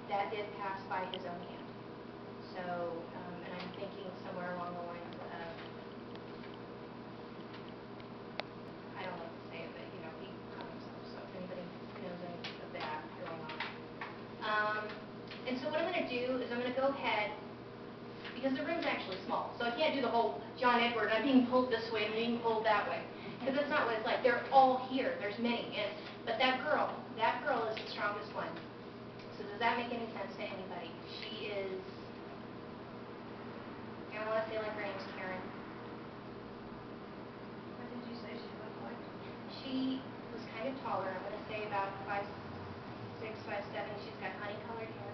that did pass by his own hand. So, and I'm thinking somewhere along the lines of, I don't like to say it, but he hung himself. So if anybody knows anything of that going on. And so what I'm going to do is I'm going to go ahead, because the room's actually small, so I can't do the whole John Edward, I'm being pulled this way, I'm being pulled that way. Because that's not what it's like. They're all here. There's many. But that girl is the strongest one. So does that make any sense to anybody? She is, and I want to say like her name's Karen. What did you say she looked like? She was kind of taller. I'm going to say about 5'6", 5'7". She's got honey-colored hair.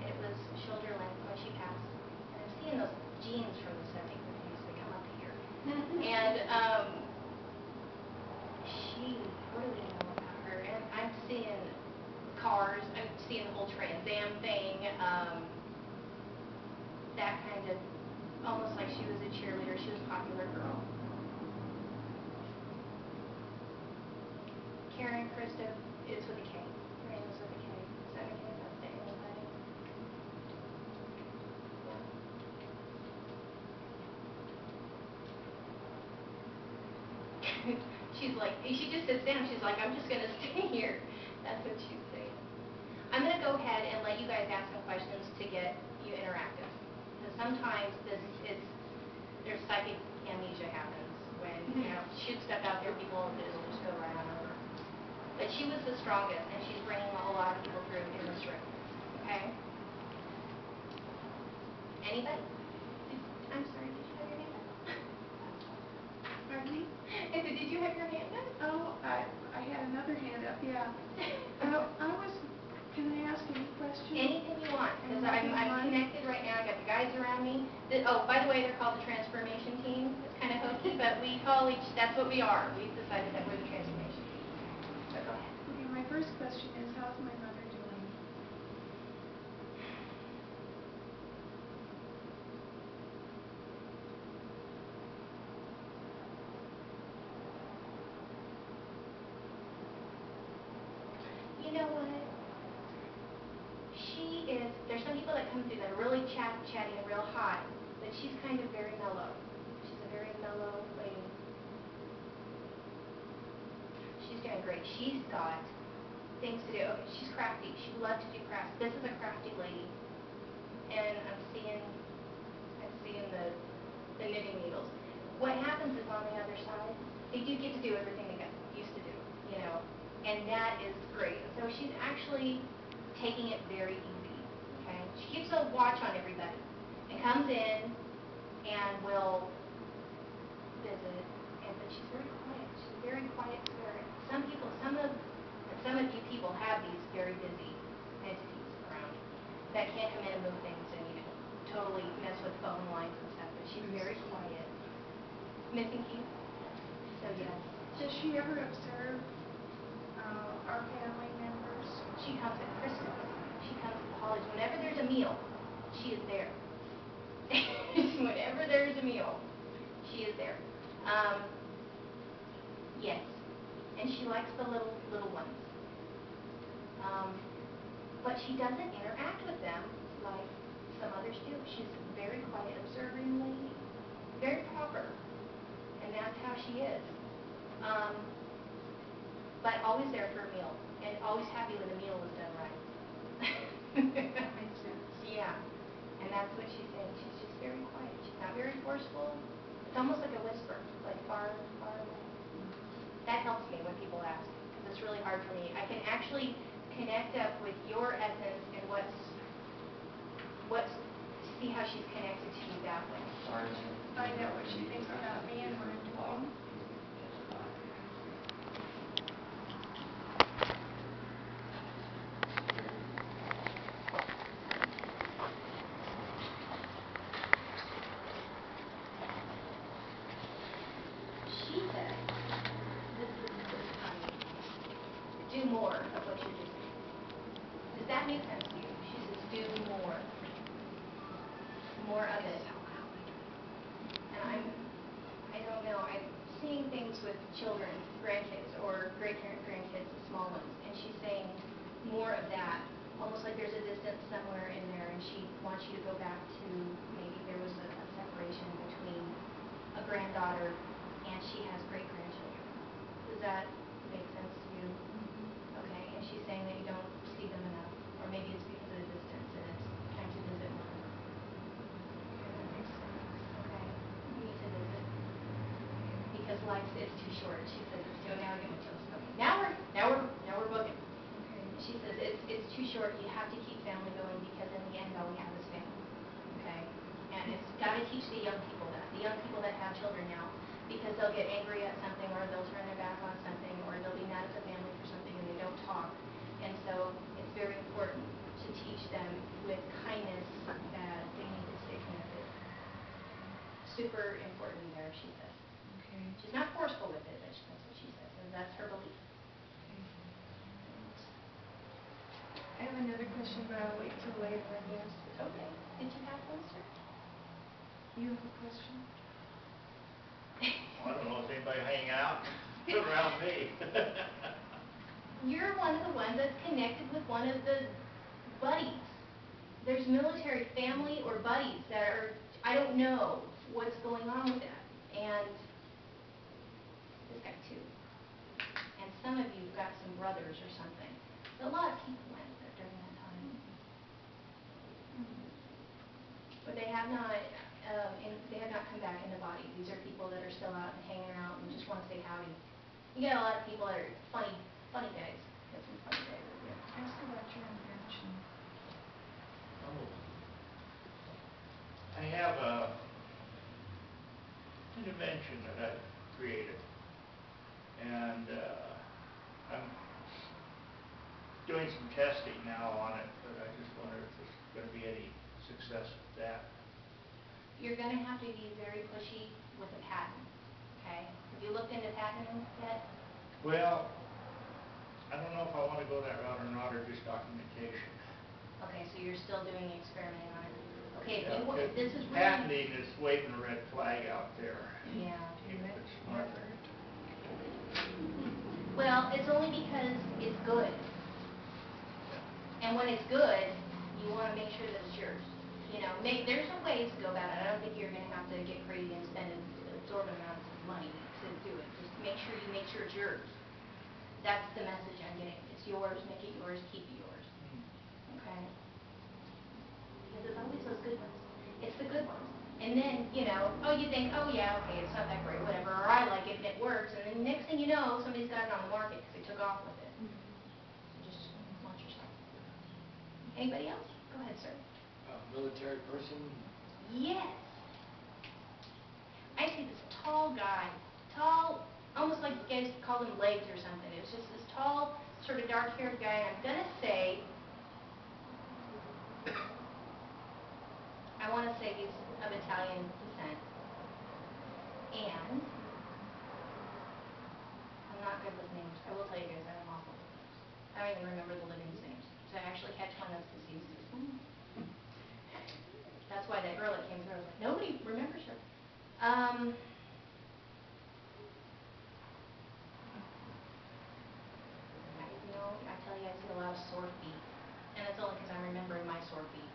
And it was shoulder length when she passed. And I'm seeing those jeans from the 70s and 80s. They come up here. And what do we know about her? And I'm seeing cars. I'm seeing the whole Trans Am thing. That kind of, almost like she was a cheerleader. She was a popular girl. Karen Krista is with a K. Her name is with a K. Does that make any sense to anybody? Yeah. She's like, she just sits down. She's like, I'm just going to stay here. That's what she's saying. I'm going to go ahead and let you guys ask some questions to get you interactive. Because sometimes there's psychic amnesia happens when, shoot stuff out there, people, it'll just go right on over. But she was the strongest, and she's bringing a whole lot of people through in this room. Okay? Anybody? I'm sorry, did you have your hand up? Pardon me? I said, did you have your hand up? Oh, I had another hand up, yeah. Can I ask any questions? Anything you want, because I'm connected right now. I got the guys around me. Oh, by the way, they're called the transformation team. It's kind of hokey, but we call that's what we are. We've decided that we're the transformation team. So go ahead. Okay, my first question is, how's my mother doing? You know what? There's some people that come through that are really chatty and real hot, but she's kind of very mellow. She's a very mellow lady. She's doing great. She's got things to do. Okay, she's crafty. She loves to do crafts. This is a crafty lady. And I'm seeing the knitting needles. What happens is on the other side, they do get to do everything they got used to do, and that is great. And so she's actually taking it very easy. Okay, she keeps a watch on everybody and comes in and will visit, but she's very quiet. She's a very quiet spirit. Some of you people have these very busy entities around that can't come in and move things and totally mess with phone lines and stuff. But she's very quiet. Missing key. So yes. Does she ever observe our family members? She comes at Christmas. She comes at the holidays. Whenever there's a meal, she is there. Whenever there's a meal, she is there. Yes. And she likes the little ones. But she doesn't interact with them like some others do. She's very quiet, observing lady, very proper, and that's how she is. But always there for a meal, and always happy when the meal was done right. That makes sense. Yeah, and that's what she's saying. She's just very quiet. She's not very forceful. It's almost like a whisper, like far, far away. That helps me when people ask, because it's really hard for me. I can actually connect up with your essence and see how she's connected to you that way. Or to find out what she thinks about me and what I'm doing. She says, this is do more of what you're doing. Does that make sense to you? She says, do more. More of it. And I don't know, I'm seeing things with children, grandkids, or great-grandkids, the small ones, and she's saying more of that almost like there's a distance somewhere in there, and she wants you to go back to maybe there was a separation between a granddaughter and she has great-grandchildren. Does that make sense to you? Okay, and she's saying that you don't see them enough, or maybe it's because of the distance and it's time to visit more. Yeah, that makes sense. Okay, you need to visit because life is too short. She says it's too. Now I get my chills. Okay, now we're booking. Okay. She says it's too short. You have to keep family going because in the end all we have is family. Okay, and it's got to teach the young people that. The young people that have children now, because they'll get angry at something or they'll turn their back on something or they'll be mad at the family for something and they don't talk. And so it's very important to teach them with kindness that they need to stay connected. Super important there, she says. Okay. She's not forceful with it, but that's what she says, and that's her belief. Okay. I have another question, but I'll wait till later, I guess. Okay. Did you have one, sir? You have a question? I don't know if anybody hanging out around me. You're one of the ones that's connected with one of the buddies. There's military family or buddies that are, I don't know what's going on with that. And this guy too. And some of you've got some brothers or something. A lot of people went there during that time. But they have not, they have not come back in the body. These are people that are still out and hanging out and just want to say howdy. You got a lot of people that are funny guys. Got some funny guys over there. Ask about your invention. Oh. I have an invention that I've created, and I'm doing some testing now on it, but I just wonder if there's going to be any success with that. You're going to have to be very pushy with a patent, okay? Have you looked into patenting yet? Well, I don't know if I want to go that route or not, or just documentation. Okay, so you're still doing experimenting on it. Okay, Yeah, if this is really... patenting is waving a red flag out there. Yeah. Even if it's smart. Well, it's only because it's good. Yeah. And when it's good, you want to make sure that it's yours. You know, there's a way to go about it. I don't think you're going to have to get crazy and spend exorbitant amounts of money to do it. Just make sure it's yours. That's the message I'm getting. It's yours, make it yours, keep it yours. Okay? Because it's always those good ones. It's the good ones. And then, you know, oh, you think, oh yeah, okay, it's not that great, whatever, or I like it and it works, and then next thing you know, somebody's got it on the market because they took off with it. So just watch yourself. Anybody else? Go ahead, sir. Military person? Yes. I see this tall guy, tall, almost like you guys call them legs or something. It's just this tall, sort of dark-haired guy, and I'm going to say, I want to say he's of Italian descent. And I'm not good with names. I will tell you guys that I'm awful with names. I don't even remember the living's names. So I actually had one that's deceased. That's why that girl that came through, I was like, nobody remembers her. You know, I tell you, I see a lot of sore feet. And it's only because I'm remembering my sore feet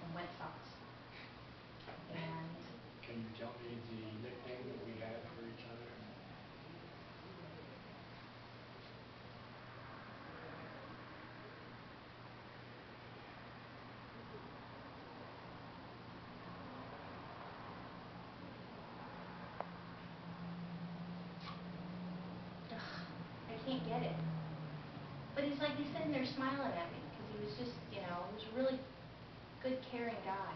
and wet socks. And Can you tell me the nickname that we had for each other? I can't get it. But he's like, he's sitting there smiling at me because he was just, you know, he was a really good, caring guy.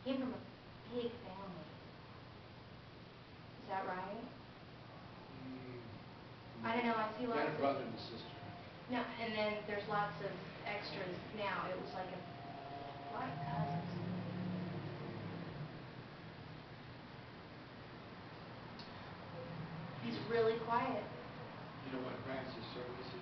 Came from a big family. Is that right? I don't know, I see You lots had a of... brother and a sister. No, and then there's lots of extras now. It was like a lot of cousins. He's really quiet. You know what branch of service he